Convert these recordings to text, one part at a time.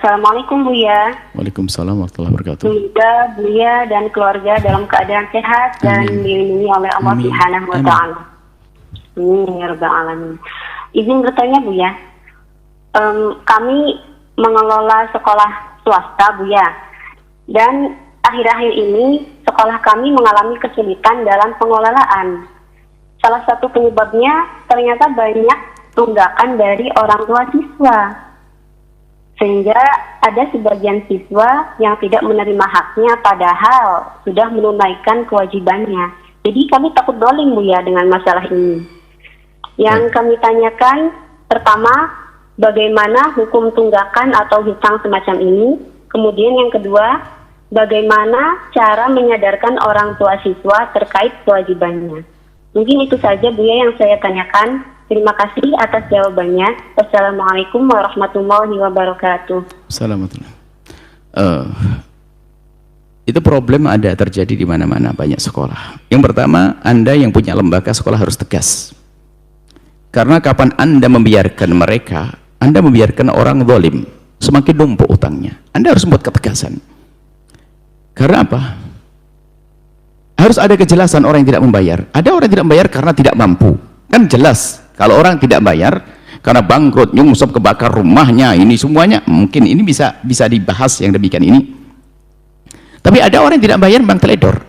Assalamualaikum Buya. Waalaikumsalam warahmatullahi wabarakatuh. Semoga Buya dan keluarga dalam keadaan sehat dan dilindungi oleh Allah Subhanahu wa Ta'ala. Amin ya Rabbal Alamin. Izin bertanya Buya, kami mengelola sekolah swasta Buya, dan akhir-akhir ini sekolah kami mengalami kesulitan dalam pengelolaan. Salah satu penyebabnya ternyata banyak tunggakan dari orang tua siswa, sehingga ada sebagian siswa yang tidak menerima haknya padahal sudah menunaikan kewajibannya. Jadi kami takut dolim Buya dengan masalah ini. Yang kami tanyakan, pertama, bagaimana hukum tunggakan atau hutang semacam ini? Kemudian yang kedua, bagaimana cara menyadarkan orang tua siswa terkait kewajibannya? Mungkin itu saja Buya yang saya tanyakan. Terima kasih atas jawabannya. Wassalamualaikum warahmatullahi wabarakatuh. Assalamualaikum. Itu problem ada terjadi di mana-mana, banyak sekolah. Yang pertama, Anda yang punya lembaga sekolah harus tegas. Karena kapan Anda membiarkan mereka, Anda membiarkan orang zalim, semakin numpuk utangnya. Anda harus membuat ketegasan. Karena apa? Harus ada kejelasan orang yang tidak membayar. Ada orang yang tidak membayar karena tidak mampu. Kan jelas, kalau orang tidak bayar karena bangkrut, nyungsep, kebakar rumahnya, ini semuanya, mungkin ini bisa dibahas yang demikian ini. Tapi ada orang yang tidak bayar memang teledor.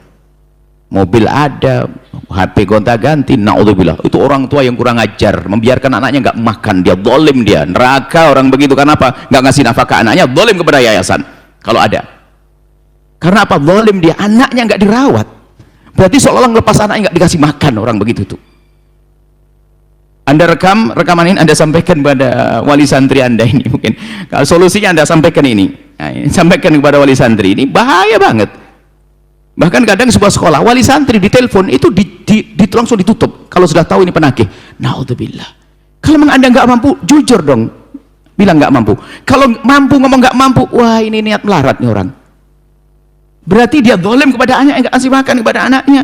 Mobil ada, HP gonta-ganti, naudzubillah. Itu orang tua yang kurang ajar, membiarkan anaknya nggak makan, dia zalim, dia neraka orang begitu. Karena apa? Nggak ngasih nafkah anaknya, zalim kepada yayasan. Kalau ada. Karena apa? Zalim dia, anaknya nggak dirawat. Berarti seolah-olah ngelepas anaknya nggak dikasih makan, orang begitu tuh. Anda rekaman ini Anda sampaikan kepada wali santri Anda ini, mungkin kalau solusinya Anda sampaikan ini, sampaikan kepada wali santri ini, bahaya banget. Bahkan kadang sebuah sekolah wali santri ditelepon itu langsung ditutup kalau sudah tahu ini penagih. Naudzubillah. Kalau memang Anda nggak mampu, jujur dong, bilang nggak mampu. Kalau mampu ngomong nggak mampu, wah ini niat melarat nih orang. Berarti dia zalim kepada anaknya, nggak kasih makan kepada anaknya.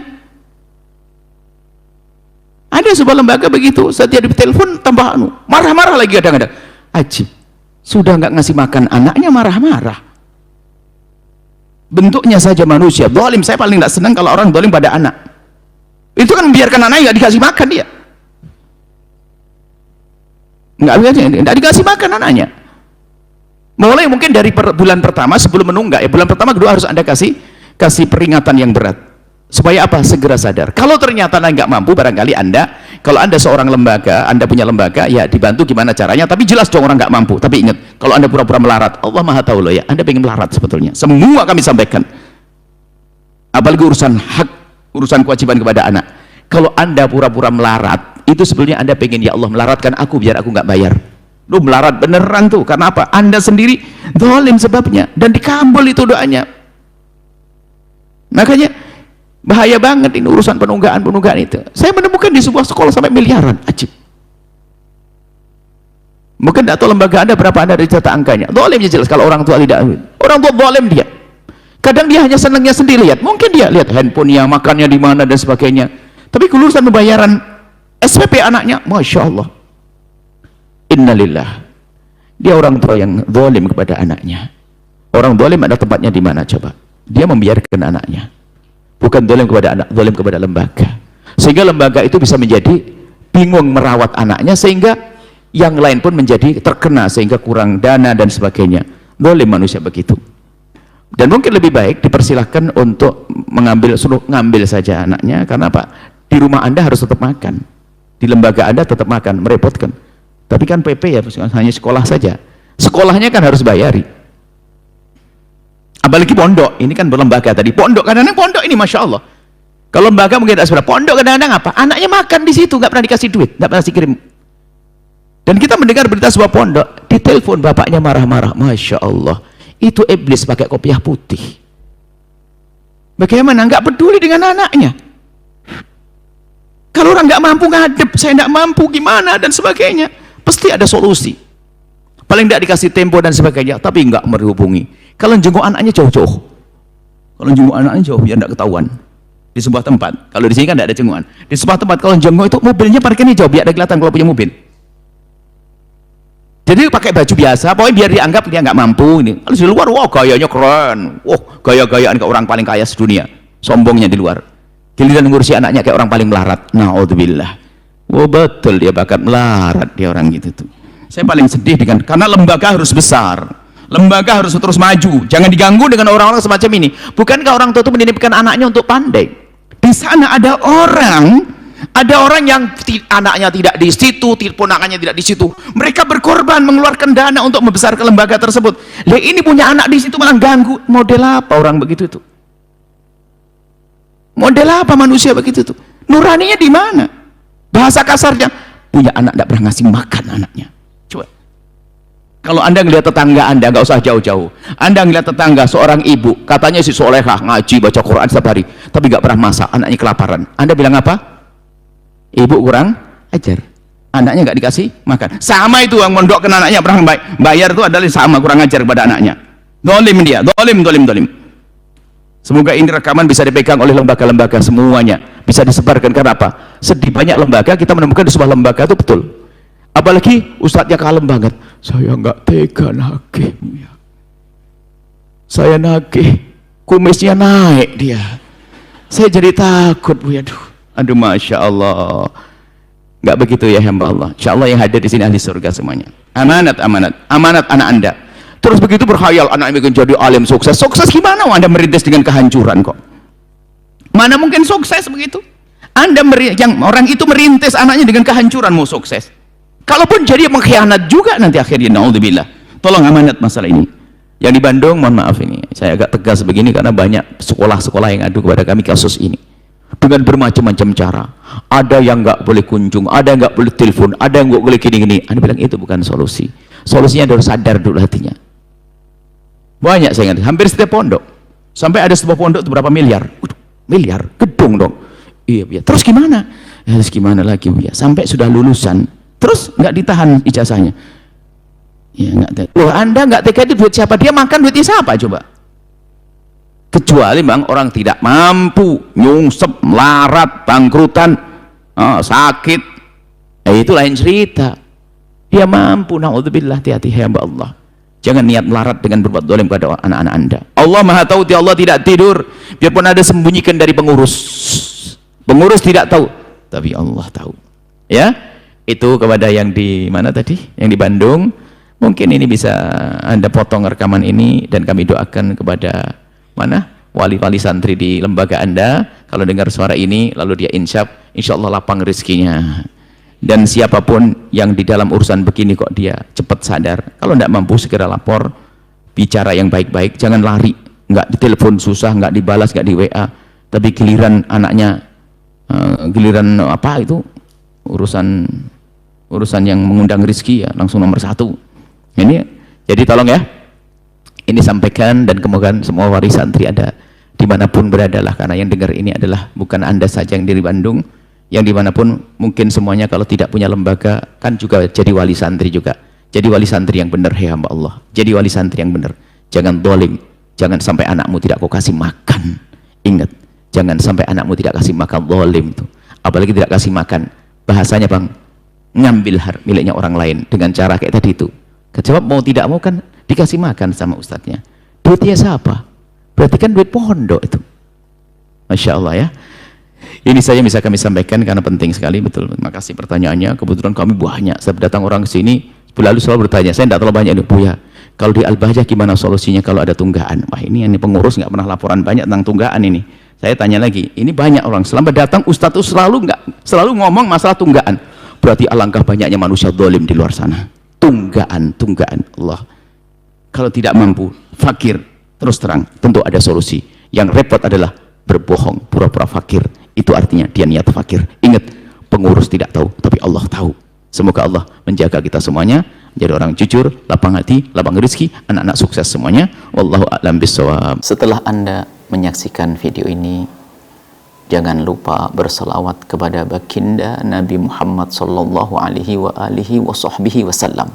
Ada sebuah lembaga begitu, setiap ditelepon tambah marah-marah lagi kadang-kadang. Ajib, sudah nggak ngasih makan anaknya marah-marah. Bentuknya saja manusia, zalim. Saya paling nggak senang kalau orang zalim pada anak. Itu kan membiarkan anaknya nggak dikasih makan dia. Nggak dikasih makan anaknya. Mulai mungkin dari bulan pertama sebelum menunggak, bulan pertama kedua harus Anda kasih peringatan yang berat. Supaya apa? Segera sadar. Kalau ternyata Anda nggak mampu, barangkali Anda, kalau Anda seorang lembaga, Anda punya lembaga, ya dibantu gimana caranya, tapi jelas dong orang nggak mampu. Tapi ingat, kalau Anda pura-pura melarat, Allah Maha tahu loh ya, Anda pengen melarat sebetulnya. Semua kami sampaikan. Apalagi urusan hak, urusan kewajiban kepada anak. Kalau Anda pura-pura melarat, itu sebetulnya Anda pengen, ya Allah melaratkan aku biar aku nggak bayar. Lu melarat beneran tuh, karena apa? Anda sendiri zalim sebabnya, dan dikabul itu doanya. Makanya bahaya banget ini urusan penunggaan itu. Saya menemukan di sebuah sekolah sampai miliaran, ajib. Mungkin atau lembaga Anda berapa Anda dicatat angkanya. Zalimnya jelas kalau orang tua tidak. Orang tua zalim dia. Kadang dia hanya senangnya sendiri lihat. Mungkin dia lihat handphonenya, makannya di mana dan sebagainya. Tapi urusan pembayaran SPP anaknya, masya Allah. Innalillah. Dia orang tua yang zalim kepada anaknya. Orang zalim ada tempatnya di mana coba? Dia membiarkan anaknya. Bukan zalim kepada anak, zalim kepada lembaga. Sehingga lembaga itu bisa menjadi bingung merawat anaknya, sehingga yang lain pun menjadi terkena, sehingga kurang dana dan sebagainya. Zalim manusia begitu. Dan mungkin lebih baik dipersilahkan untuk suruh ngambil saja anaknya. Karena apa? Di rumah Anda harus tetap makan. Di lembaga Anda tetap makan, merepotkan. Tapi kan PP ya hanya sekolah saja. Sekolahnya kan harus bayari. Apalagi pondok, ini kan berlembaga tadi. Pondok kadang-kadang pondok ini masya Allah. Kalau lembaga mungkin tidak seberapa. Pondok kadang-kadang apa? Anaknya makan di situ, nggak pernah dikasih duit, nggak pernah dikirim. Dan kita mendengar berita sebuah pondok, ditelepon bapaknya marah-marah. Masya Allah, itu iblis pakai kopiah putih. Bagaimana? Nggak peduli dengan anaknya. Kalau orang nggak mampu ngadep, saya nggak mampu gimana dan sebagainya. Pasti ada solusi. Paling tidak dikasih tempo dan sebagainya, tapi nggak menghubungi. Kalau jenguk anaknya jauh-jauh. Kalau jenguk anaknya jauh biar nggak ketahuan. Di sebuah tempat. Kalau di sini kan tidak ada jengukan. Di sebuah tempat kalau jenguk itu mobilnya parkirnya jauh biar ada kelihatan kalau punya mobil. Jadi pakai baju biasa, pokoknya biar dianggap dia nggak mampu ini. Kalau di luar, wah gayanya keren, wah gaya-gayaan kayak orang paling kaya sedunia, sombongnya di luar. Giliran ngurusi anaknya kayak orang paling melarat. Naudzubillah. Wah betul dia bakat melarat dia orang gitu tuh. Saya paling sedih karena lembaga harus besar, lembaga harus terus maju. Jangan diganggu dengan orang-orang semacam ini. Bukankah orang tua itu menitipkan anaknya untuk pandai? Di sana ada orang yang anaknya tidak di situ, ponakannya tidak di situ. Mereka berkorban mengeluarkan dana untuk membesarkan lembaga tersebut. Lah ini punya anak di situ malah ganggu. Model apa orang begitu itu? Model apa manusia begitu tuh? Nuraninya di mana? Bahasa kasarnya, punya anak tidak pernah ngasih makan anaknya. Coba. Kalau Anda ngelihat tetangga Anda, nggak usah jauh-jauh. Anda ngelihat tetangga seorang ibu, katanya si solehah, ngaji, baca Quran setiap hari, tapi nggak pernah masak, anaknya kelaparan. Anda bilang apa? Ibu kurang ajar. Anaknya nggak dikasih makan. Sama itu yang mondok kena anaknya pernah bayar itu adalah sama kurang ajar kepada anaknya. Dolim dia, dolim. Semoga ini rekaman bisa dipegang oleh lembaga-lembaga semuanya, bisa disebarkan. Karena apa? Sedih banyak lembaga kita menemukan di sebuah lembaga itu betul. Apalagi ustadznya kalem banget. Saya nggak tega nagih, saya nagih, kumisnya naik dia. Saya jadi takut, Bu. Aduh, masya Allah. Nggak begitu ya hamba Allah. Insya Allah yang hadir di sini ahli surga semuanya. Amanat anak Anda. Terus begitu berkhayal anak ingin jadi alim sukses. Sukses gimana? Anda merintis dengan kehancuran kok. Mana mungkin sukses begitu? Orang itu merintis anaknya dengan kehancuran mau sukses. Kalaupun jadi mengkhianat juga nanti akhirnya. Naudzubillah. Tolong amanat masalah ini. Yang di Bandung, mohon maaf ini, saya agak tegas begini karena banyak sekolah-sekolah yang adu kepada kami kasus ini. Dengan bermacam-macam cara. Ada yang nggak boleh kunjung, ada yang nggak boleh telepon, ada yang nggak boleh gini-gini. Anda bilang itu bukan solusi. Solusinya harus sadar dulu hatinya. Banyak saya ingat, hampir setiap pondok. Sampai ada sebuah pondok itu berapa miliar? Miliar, gedung dong. Iya. Terus gimana? Terus gimana lagi ya? Sampai sudah lulusan, terus nggak ditahan ijazahnya. Ya nggak. Loh, Anda nggak tega itu duit siapa? Dia makan duitnya siapa coba? Kecuali bang orang tidak mampu, nyungsep, melarat, bangkrutan, sakit, itu lain cerita. Dia mampu, naudzubillah, hati-hati hamba Allah. Jangan niat melarat dengan berbuat dolim kepada anak-anak Anda. Allah maha tahu, Allah tidak tidur. Biarpun ada sembunyikan dari pengurus, pengurus tidak tahu, tapi Allah tahu. Ya, itu kepada yang di mana tadi? Yang di Bandung. Mungkin ini bisa Anda potong rekaman ini dan kami doakan kepada mana wali-wali santri di lembaga Anda, kalau dengar suara ini lalu dia insya Allah lapang rezekinya. Dan siapapun yang di dalam urusan begini kok dia cepat sadar, kalau tidak mampu segera lapor, bicara yang baik-baik, jangan lari, nggak ditelepon susah, nggak dibalas, nggak di WA, tapi giliran anaknya giliran apa itu urusan yang mengundang rezeki ya langsung nomor 1. Ini jadi tolong ya, ini sampaikan dan kemoga semua waris santri ada dimanapun beradalah, karena yang dengar ini adalah bukan Anda saja yang dari Bandung, yang dimanapun mungkin semuanya kalau tidak punya lembaga kan juga jadi wali santri juga. Jadi wali santri yang benar ya hamba Allah, jadi wali santri yang benar. Jangan dolim, jangan sampai anakmu tidak kau kasih makan. Ingat, jangan sampai anakmu tidak kasih makan, dolim itu. Apalagi tidak kasih makan, bahasanya bang, ngambil miliknya orang lain dengan cara kayak tadi itu. Kejawab mau tidak mau kan dikasih makan sama ustadznya. Duitnya siapa? Berarti kan duit pondok itu. Masya Allah ya. Ini saja bisa kami sampaikan karena penting sekali, betul. Terima kasih pertanyaannya. Kebetulan kami banyak. Saya datang orang ke sini, lalu selalu bertanya. Saya tidak terlalu banyak nih, Bu ya. Kalau di Al-Bahjah gimana solusinya kalau ada tunggaan? Wah ini pengurus nggak pernah laporan banyak tentang tunggaan ini. Saya tanya lagi. Ini banyak orang. Selama datang Ustadz itu selalu ngomong masalah tunggaan. Berarti alangkah banyaknya manusia zalim di luar sana. Tunggaan Allah. Kalau tidak mampu, fakir, terus terang, tentu ada solusi. Yang repot adalah berbohong, pura-pura fakir. Itu artinya dia niat fakir. Ingat, pengurus tidak tahu, tapi Allah tahu. Semoga Allah menjaga kita semuanya menjadi orang jujur, lapang hati, lapang rezeki, anak-anak sukses semuanya. Wallahu a'lam bishawab. Setelah Anda menyaksikan video ini, jangan lupa berselawat kepada baginda Nabi Muhammad sallallahu alaihi wa alihi wa sahbihi wasallam.